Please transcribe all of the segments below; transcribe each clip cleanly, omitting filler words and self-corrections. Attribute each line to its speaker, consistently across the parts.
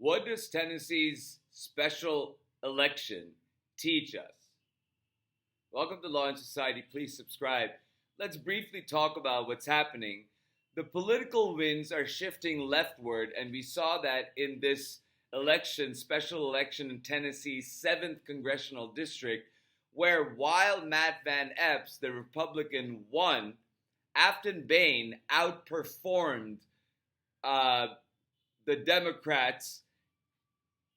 Speaker 1: What does Tennessee's special election teach us? Welcome to Law and Society. Please subscribe. Let's briefly talk about what's happening. The political winds are shifting leftward, and we saw that in this election, special election in Tennessee's 7th congressional district, where while Matt Van Epps, the Republican, won, Afton Bain outperformed the Democrats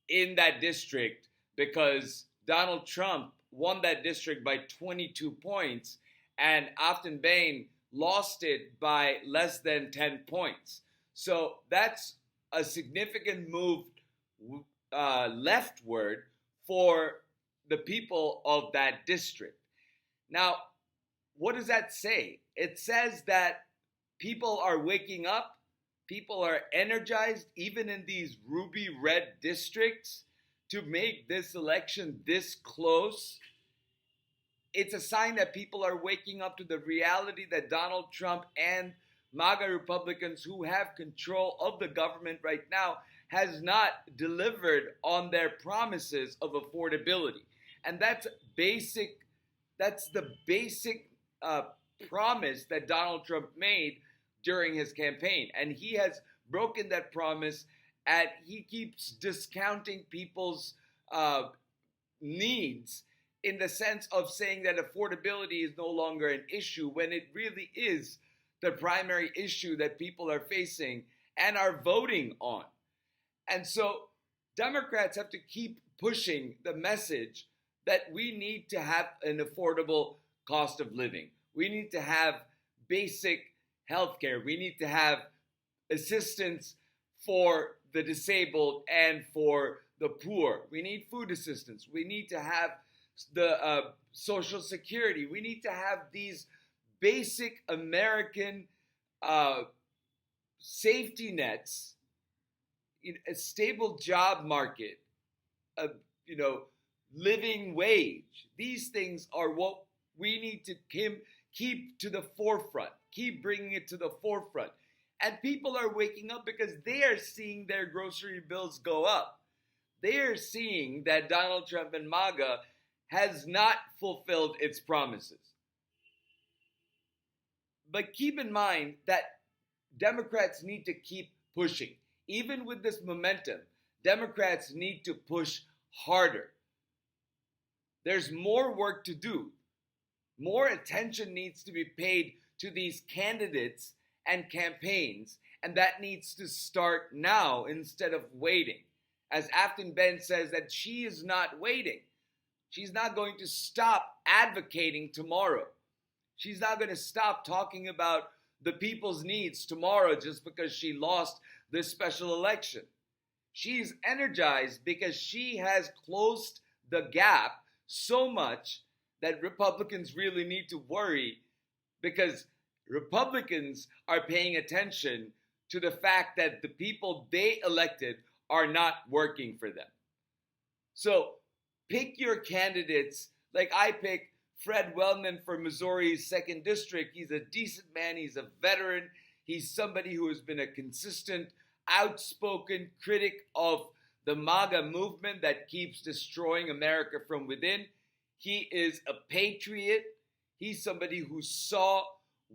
Speaker 1: in that district because Donald Trump won that district by 22 points and Afton Bain lost it by less than 10 points. So that's a significant move leftward for the people of that district. Now, what does that say? It says that people are waking up. People are energized, even in these ruby red districts, to make this election this close. It's a sign that people are waking up to the reality that Donald Trump and MAGA Republicans who have control of the government right now has not delivered on their promises of affordability. And that's the basic promise that Donald Trump made during his campaign. And he has broken that promise, and he keeps discounting people's needs in the sense of saying that affordability is no longer an issue when it really is the primary issue that people are facing and are voting on. And so Democrats have to keep pushing the message that we need to have an affordable cost of living. We need to have basic healthcare. We need to have assistance for the disabled and for the poor. We need food assistance. We need to have the Social Security. We need to have these basic American safety nets, a stable job market, living wage. These things are what we need to keep to the forefront, keep bringing it to the forefront. And people are waking up because they are seeing their grocery bills go up. They are seeing that Donald Trump and MAGA has not fulfilled its promises. But keep in mind that Democrats need to keep pushing. Even with this momentum, Democrats need to push harder. There's more work to do. More attention needs to be paid to these candidates and campaigns, and that needs to start now instead of waiting. As Afton Bain says, that she is not waiting. She's not going to stop advocating tomorrow. She's not going to stop talking about the people's needs tomorrow just because she lost this special election. She's energized because she has closed the gap so much that Republicans really need to worry, because Republicans are paying attention to the fact that the people they elected are not working for them. So pick your candidates. Like I pick Fred Wellman for Missouri's 2nd District. He's a decent man. He's a veteran. He's somebody who has been a consistent, outspoken critic of the MAGA movement that keeps destroying America from within. He is a patriot. He's somebody who saw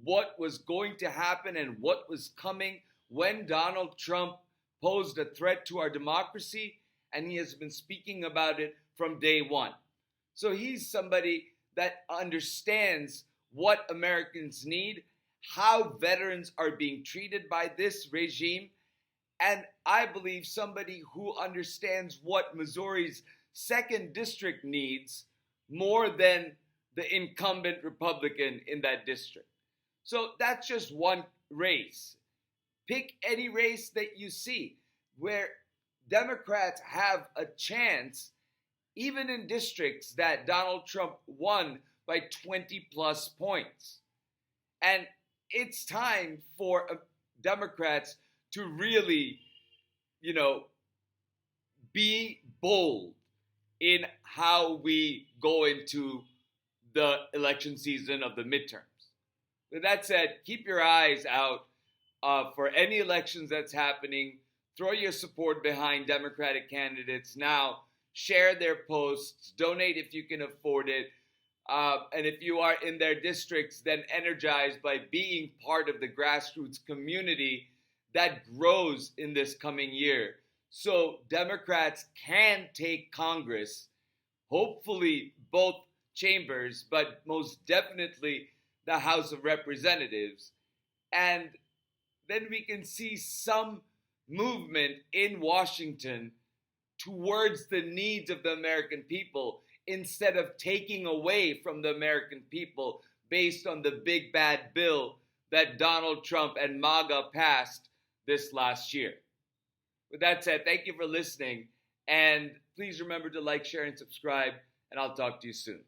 Speaker 1: what was going to happen and what was coming when Donald Trump posed a threat to our democracy, and he has been speaking about it from day one. So he's somebody that understands what Americans need, how veterans are being treated by this regime, and I believe somebody who understands what Missouri's 2nd District needs more than the incumbent Republican in that district. So that's just one race. Pick any race that you see where Democrats have a chance, even in districts that Donald Trump won by 20 plus points. And it's time for Democrats to really, be bold in how we go into the election season of the midterms. With that said, keep your eyes out for any elections that's happening throw your support behind Democratic candidates now. Share their posts, donate if you can afford it. And if you are in their districts, then energized by being part of the grassroots community that grows in this coming year. So Democrats can take Congress, hopefully both chambers, but most definitely the House of Representatives. And then we can see some movement in Washington towards the needs of the American people instead of taking away from the American people based on the big bad bill that Donald Trump and MAGA passed this last year. With that said, thank you for listening, and please remember to like, share, and subscribe, and I'll talk to you soon.